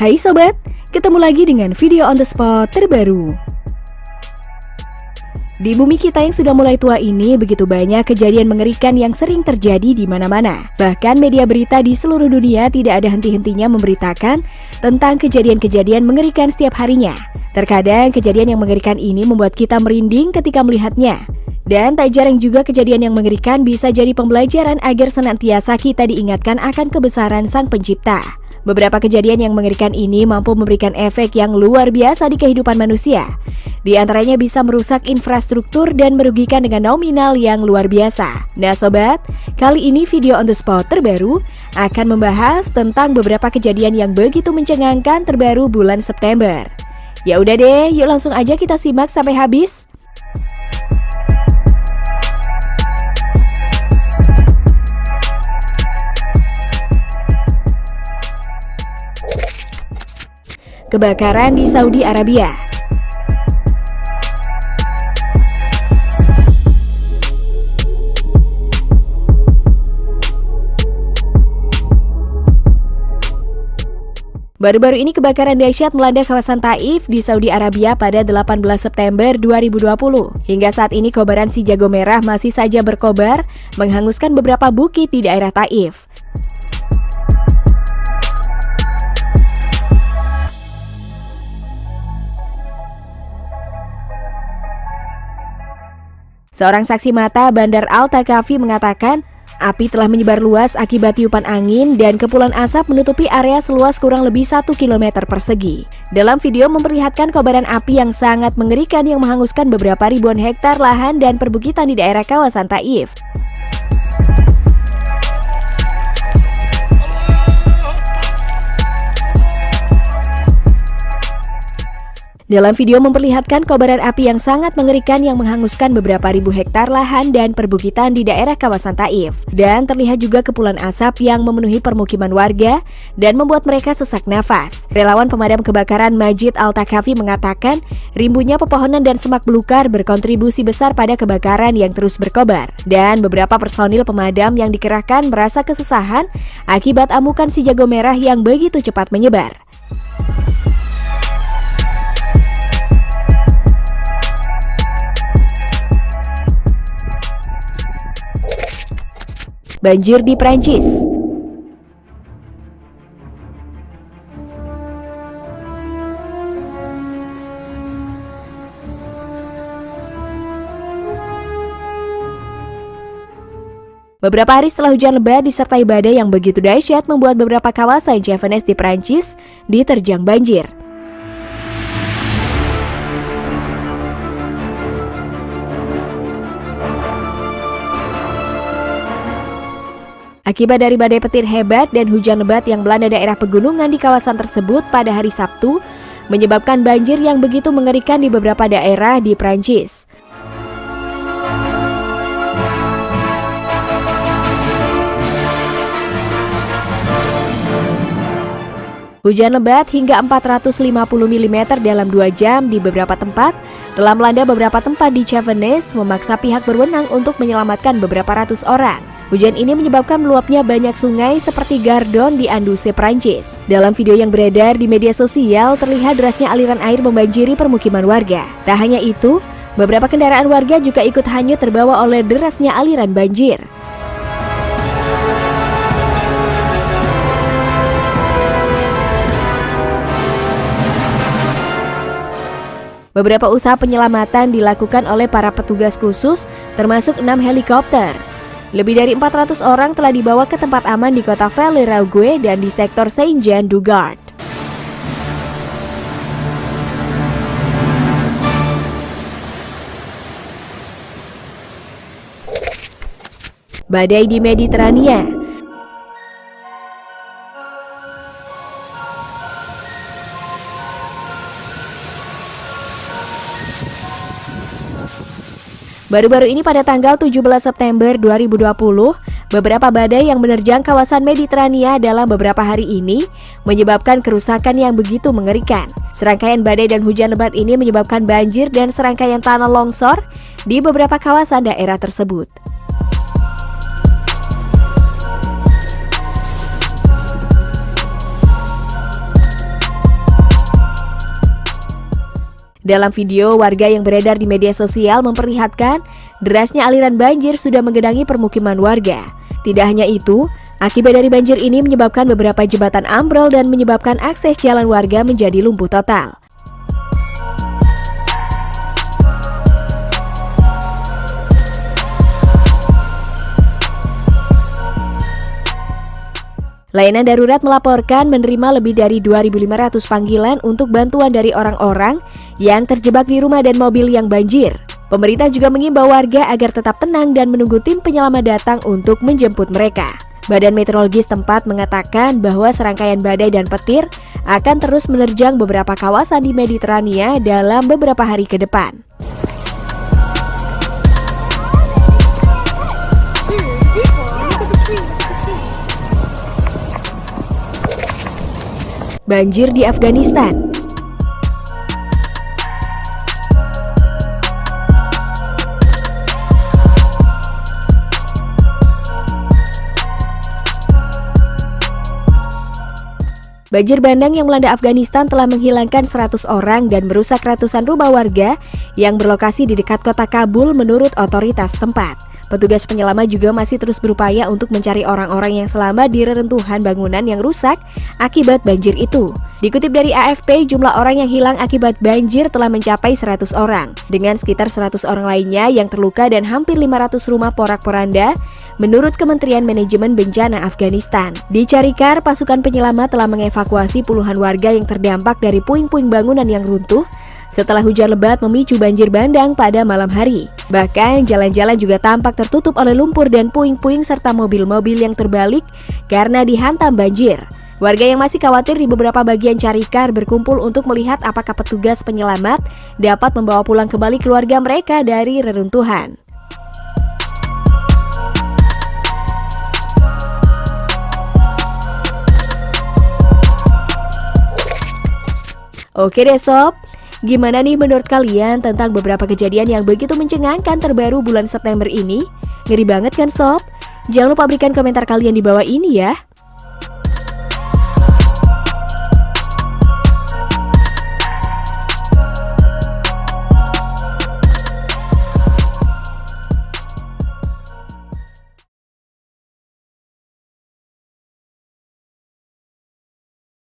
Hai sobat, ketemu lagi dengan video on the spot terbaru. Di bumi kita yang sudah mulai tua ini, begitu banyak kejadian mengerikan yang sering terjadi di mana-mana. Bahkan media berita di seluruh dunia tidak ada henti-hentinya memberitakan tentang kejadian-kejadian mengerikan setiap harinya. Terkadang kejadian yang mengerikan ini membuat kita merinding ketika melihatnya. Dan tak jarang juga kejadian yang mengerikan bisa jadi pembelajaran agar senantiasa kita diingatkan akan kebesaran Sang Pencipta. Beberapa kejadian yang mengerikan ini mampu memberikan efek yang luar biasa di kehidupan manusia. Di antaranya bisa merusak infrastruktur dan merugikan dengan nominal yang luar biasa. Nah sobat, kali ini video on the spot terbaru akan membahas tentang beberapa kejadian yang begitu mencengangkan terbaru bulan September. Ya udah deh, yuk langsung aja kita simak sampai habis. Kebakaran di Saudi Arabia. Baru-baru ini kebakaran dahsyat melanda kawasan Taif di Saudi Arabia pada 18 September 2020. Hingga saat ini kobaran si jago merah masih saja berkobar, menghanguskan beberapa bukit di daerah Taif. Seorang saksi mata Bandar Al-Takafi mengatakan, api telah menyebar luas akibat tiupan angin dan kepulan asap menutupi area seluas kurang lebih 1 km persegi. Dalam video memperlihatkan kobaran api yang sangat mengerikan yang menghanguskan beberapa ribuan hektar lahan dan perbukitan di daerah kawasan Taif. Dalam video memperlihatkan kobaran api yang sangat mengerikan yang menghanguskan beberapa ribu hektar lahan dan perbukitan di daerah kawasan Taif. Dan terlihat juga kepulan asap yang memenuhi permukiman warga dan membuat mereka sesak nafas. Relawan pemadam kebakaran Majid Al-Takafi mengatakan, rimbunya pepohonan dan semak belukar berkontribusi besar pada kebakaran yang terus berkobar. Dan beberapa personil pemadam yang dikerahkan merasa kesusahan akibat amukan si jago merah yang begitu cepat menyebar. Banjir di Prancis. Beberapa hari setelah hujan lebat disertai badai yang begitu dahsyat membuat beberapa kawasan Javanese di Prancis diterjang banjir. Akibat dari badai petir hebat dan hujan lebat yang melanda daerah pegunungan di kawasan tersebut pada hari Sabtu, menyebabkan banjir yang begitu mengerikan di beberapa daerah di Prancis. Hujan lebat hingga 450 mm dalam 2 jam di beberapa tempat telah melanda beberapa tempat di Javanese, memaksa pihak berwenang untuk menyelamatkan beberapa ratus orang. Hujan ini menyebabkan meluapnya banyak sungai seperti Gardon di Anduze, Prancis. Dalam video yang beredar di media sosial, terlihat derasnya aliran air membanjiri permukiman warga. Tak hanya itu, beberapa kendaraan warga juga ikut hanyut terbawa oleh derasnya aliran banjir. Beberapa usaha penyelamatan dilakukan oleh para petugas khusus, termasuk 6 helikopter. Lebih dari 400 orang telah dibawa ke tempat aman di kota Villeurbanne dan di sektor Saint-Jean-du-Gard. Badai di Mediterania. Baru-baru ini pada tanggal 17 September 2020, beberapa badai yang menerjang kawasan Mediterania dalam beberapa hari ini menyebabkan kerusakan yang begitu mengerikan. Serangkaian badai dan hujan lebat ini menyebabkan banjir dan serangkaian tanah longsor di beberapa kawasan daerah tersebut. Dalam video, warga yang beredar di media sosial memperlihatkan derasnya aliran banjir sudah menggenangi permukiman warga. Tidak hanya itu, akibat dari banjir ini menyebabkan beberapa jembatan ambrol dan menyebabkan akses jalan warga menjadi lumpuh total. Layanan darurat melaporkan menerima lebih dari 2.500 panggilan untuk bantuan dari orang-orang yang terjebak di rumah dan mobil yang banjir. Pemerintah juga mengimbau warga agar tetap tenang dan menunggu tim penyelamat datang untuk menjemput mereka. Badan Meteorologi setempat mengatakan bahwa serangkaian badai dan petir akan terus menerjang beberapa kawasan di Mediterania dalam beberapa hari ke depan. Banjir di Afghanistan. Banjir bandang yang melanda Afghanistan telah menghilangkan 100 orang dan merusak ratusan rumah warga yang berlokasi di dekat kota Kabul menurut otoritas tempat. Petugas penyelamat juga masih terus berupaya untuk mencari orang-orang yang selamat di reruntuhan bangunan yang rusak akibat banjir itu. Dikutip dari AFP, jumlah orang yang hilang akibat banjir telah mencapai 100 orang, dengan sekitar 100 orang lainnya yang terluka dan hampir 500 rumah porak-poranda, menurut Kementerian Manajemen Bencana Afghanistan. Di Charikar, pasukan penyelamat telah mengevakuasi puluhan warga yang terdampak dari puing-puing bangunan yang runtuh setelah hujan lebat memicu banjir bandang pada malam hari. Bahkan jalan-jalan juga tampak tertutup oleh lumpur dan puing-puing serta mobil-mobil yang terbalik karena dihantam banjir. Warga yang masih khawatir di beberapa bagian Charikar berkumpul untuk melihat apakah petugas penyelamat dapat membawa pulang kembali keluarga mereka dari reruntuhan. Oke deh sob, gimana nih menurut kalian tentang beberapa kejadian yang begitu mencengangkan terbaru bulan September ini? Ngeri banget kan sob? Jangan lupa berikan komentar kalian di bawah ini ya.